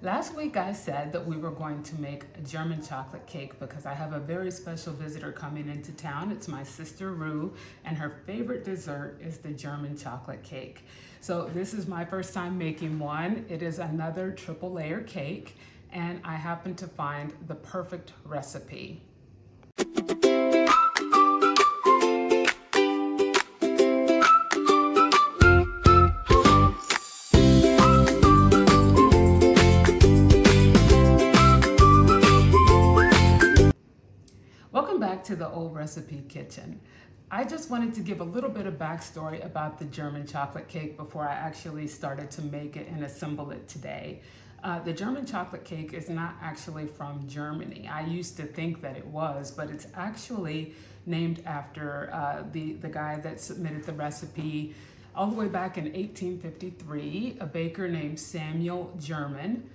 Last week I said that we were going to make a German chocolate cake because I have a very special visitor coming into town. It's my sister Rue, and her favorite dessert is the German chocolate cake. So this is my first time making one. It is another triple layer cake, and I happened to find the perfect recipe. Welcome back to the Old Recipe Kitchen. I just wanted to give a little bit of backstory about the German chocolate cake before I actually started to make it and assemble it today. The German chocolate cake is not actually from Germany. I used to think that it was, but it's actually named after the guy that submitted the recipe all the way back in 1853, a baker named Samuel German.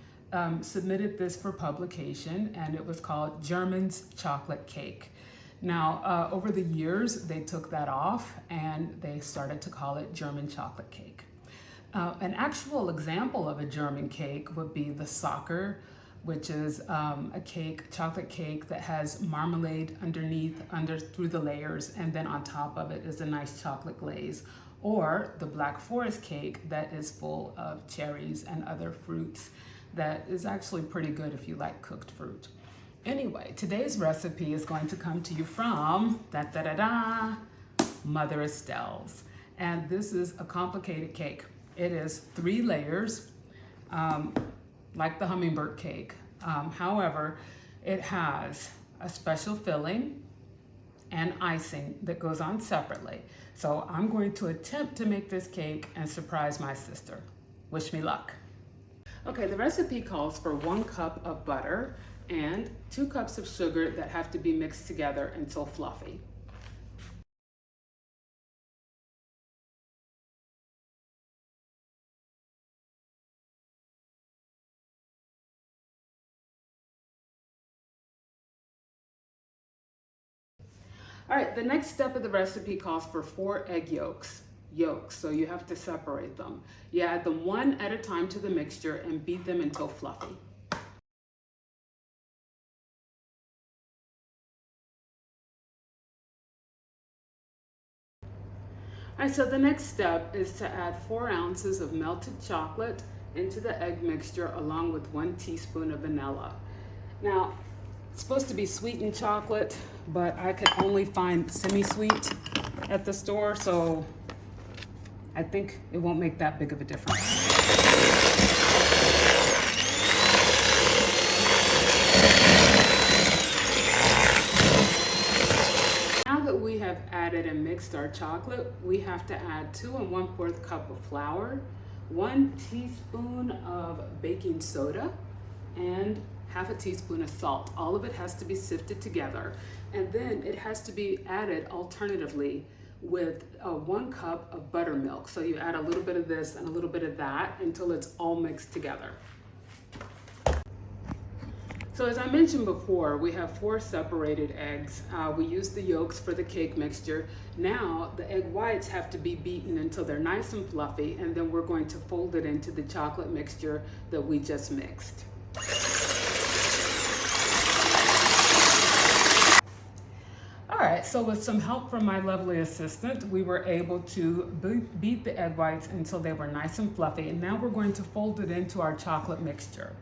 Submitted this for publication, and it was called German's Chocolate Cake. Now, over the years, they took that off and they started to call it German chocolate cake. An actual example of a German cake would be the Socker, which is a chocolate cake that has marmalade underneath, through the layers, and then on top of it is a nice chocolate glaze. Or the Black Forest cake that is full of cherries and other fruits. That is actually pretty good if you like cooked fruit. Anyway, today's recipe is going to come to you from Mother Estelle's. And this is a complicated cake. It is 3 layers, like the hummingbird cake. However, it has a special filling and icing that goes on separately. So I'm going to attempt to make this cake and surprise my sister. Wish me luck. Okay, the recipe calls for 1 cup of butter and 2 cups of sugar that have to be mixed together until fluffy. All right, the next step of the recipe calls for 4 egg yolks, so you have to separate them. You add them 1 at a time to the mixture and beat them until fluffy. All right, so the next step is to add 4 ounces of melted chocolate into the egg mixture along with 1 teaspoon of vanilla. Now, it's supposed to be sweetened chocolate, but I could only find semi-sweet at the store, so I think it won't make that big of a difference. Now that we have added and mixed our chocolate, we have to add 2 1/4 cup of flour, 1 teaspoon of baking soda, and half a teaspoon of salt. All of it has to be sifted together, and then it has to be added alternatively with 1 cup of buttermilk. So you add a little bit of this and a little bit of that until it's all mixed together. So as I mentioned before, we have 4 separated eggs. We use the yolks for the cake mixture. Now the egg whites have to be beaten until they're nice and fluffy, and then we're going to fold it into the chocolate mixture that we just mixed. All right, so with some help from my lovely assistant, we were able to beat the egg whites until they were nice and fluffy, and now we're going to fold it into our chocolate mixture.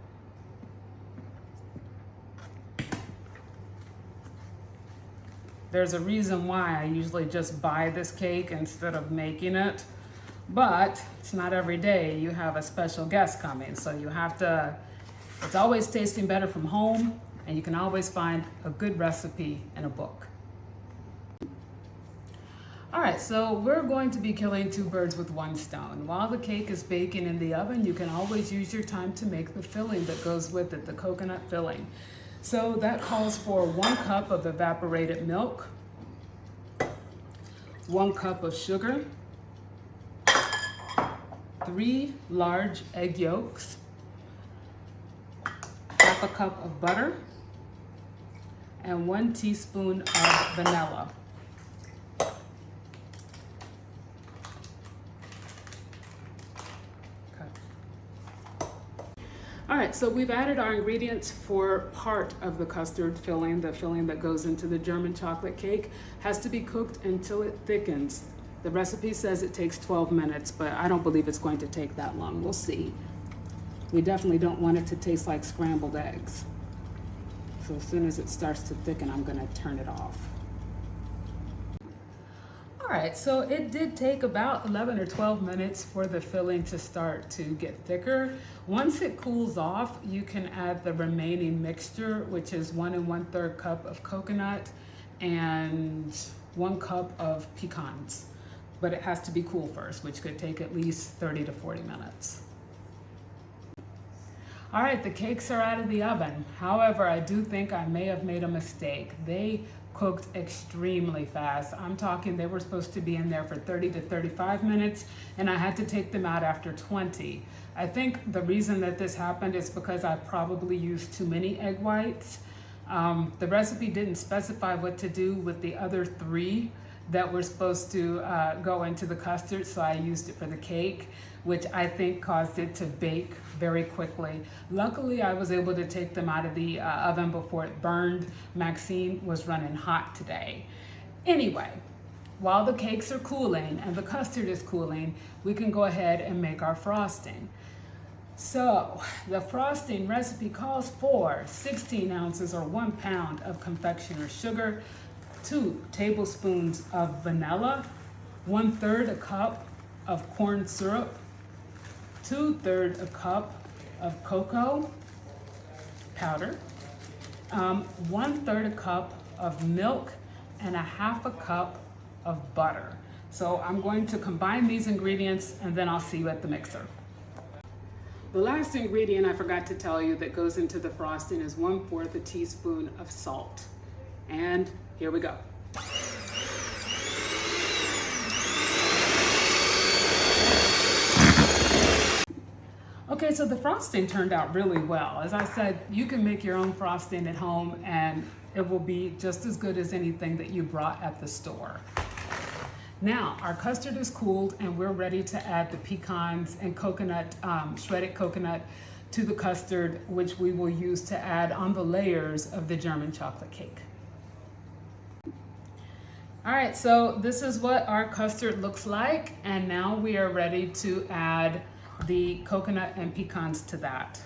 There's a reason why I usually just buy this cake instead of making it, but it's not every day you have a special guest coming, so you have to, it's always tasting better from home, and you can always find a good recipe in a book. All right, so we're going to be killing 2 birds with 1 stone. While the cake is baking in the oven, you can always use your time to make the filling that goes with it, the coconut filling. So that calls for 1 cup of evaporated milk, 1 cup of sugar, 3 large egg yolks, half a cup of butter, and 1 teaspoon of vanilla. All right, so we've added our ingredients for part of the custard filling. The filling that goes into the German chocolate cake has to be cooked until it thickens. The recipe says it takes 12 minutes, but I don't believe it's going to take that long. We'll see. We definitely don't want it to taste like scrambled eggs. So as soon as it starts to thicken, I'm gonna turn it off. All right, so it did take about 11 or 12 minutes for the filling to start to get thicker. Once it cools off, you can add the remaining mixture, which is 1 1/3 cup of coconut and 1 cup of pecans. But it has to be cool first, which could take at least 30 to 40 minutes. All right, the cakes are out of the oven. However, I do think I may have made a mistake. They cooked extremely fast. I'm talking they were supposed to be in there for 30 to 35 minutes, and I had to take them out after 20. I think the reason that this happened is because I probably used too many egg whites. The recipe didn't specify what to do with the other 3 that were supposed to go into the custard, so I used it for the cake, which I think caused it to bake very quickly. Luckily, I was able to take them out of the oven before it burned. Maxine was running hot today. Anyway, while the cakes are cooling and the custard is cooling, we can go ahead and make our frosting. So the frosting recipe calls for 16 ounces or 1 pound of confectioner's sugar, 2 tablespoons of vanilla, 1/3 a cup of corn syrup, 2/3 a cup of cocoa powder, 1/3 a cup of milk, and 1/2 cup of butter. So I'm going to combine these ingredients and then I'll see you at the mixer. The last ingredient I forgot to tell you that goes into the frosting is 1/4 a teaspoon of salt. And here we go. Okay, so the frosting turned out really well. As I said, you can make your own frosting at home and it will be just as good as anything that you brought at the store. Now, our custard is cooled and we're ready to add the pecans and coconut, shredded coconut to the custard, which we will use to add on the layers of the German chocolate cake. All right, so this is what our custard looks like, and now we are ready to add the coconut and pecans to that.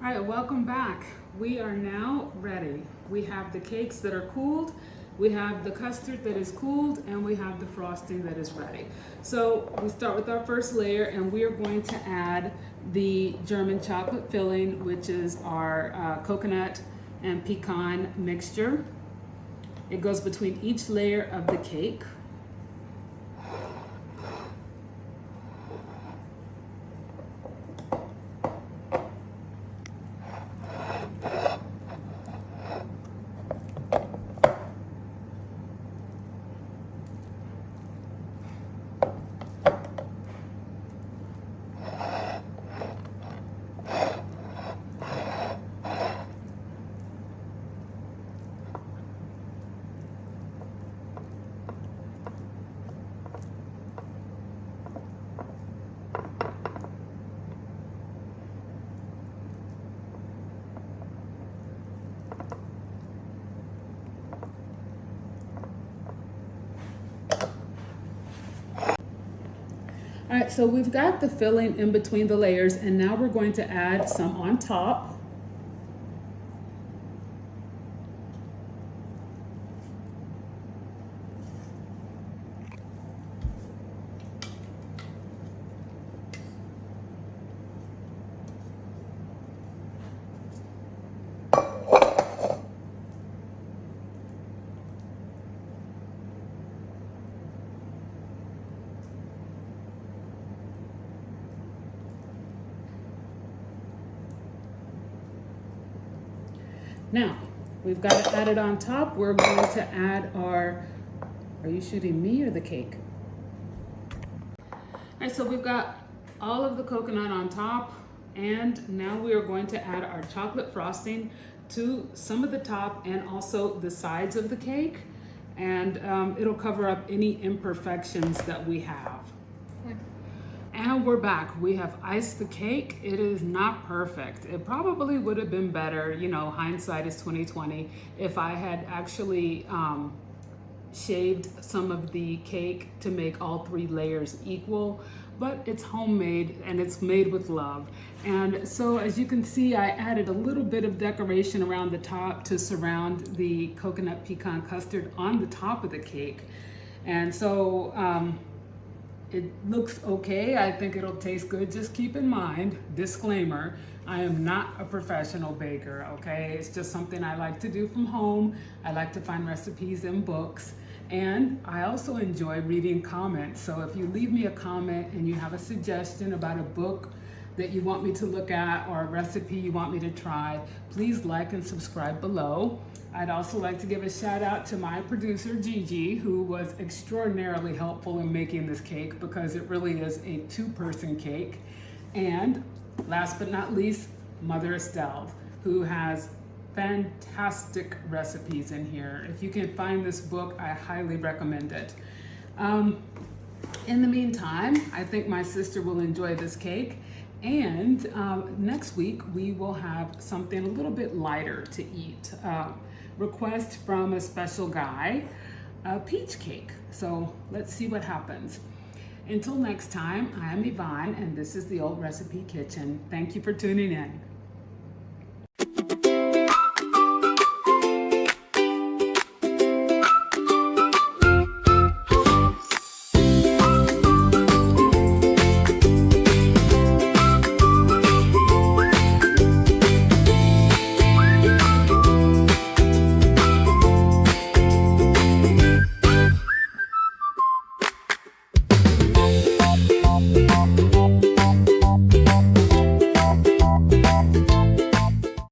All right, welcome back. We are now ready. We have the cakes that are cooled, we have the custard that is cooled, and we have the frosting that is ready. So we start with our first layer and we are going to add the German chocolate filling, which is our coconut and pecan mixture. It goes between each layer of the cake. All right, so we've got the filling in between the layers, and now we're going to add some on top. Now, we've got it added on top. We're going to add our, are you shooting me or the cake? All right, so we've got all of the coconut on top. And now we are going to add our chocolate frosting to some of the top and also the sides of the cake. And it'll cover up any imperfections that we have. And we're back. We have iced the cake. It is not perfect. It probably would have been better, you know, hindsight is 2020, if I had actually shaved some of the cake to make all 3 layers equal, but it's homemade and it's made with love. And so as you can see, I added a little bit of decoration around the top to surround the coconut pecan custard on the top of the cake. And so it looks okay. I think it'll taste good. Just keep in mind, disclaimer, I am not a professional baker, okay? It's just something I like to do from home. I like to find recipes in books. And I also enjoy reading comments. So if you leave me a comment and you have a suggestion about a book that you want me to look at or a recipe you want me to try, please like and subscribe below. I'd also like to give a shout out to my producer, Gigi, who was extraordinarily helpful in making this cake because it really is a 2-person cake. And last but not least, Mother Estelle, who has fantastic recipes in here. If you can find this book, I highly recommend it. In the meantime, I think my sister will enjoy this cake. And next week, we will have something a little bit lighter to eat. Request from a special guy, a peach cake. So let's see what happens. Until next time, I am Yvonne, and this is the Old Recipe Kitchen. Thank you for tuning in.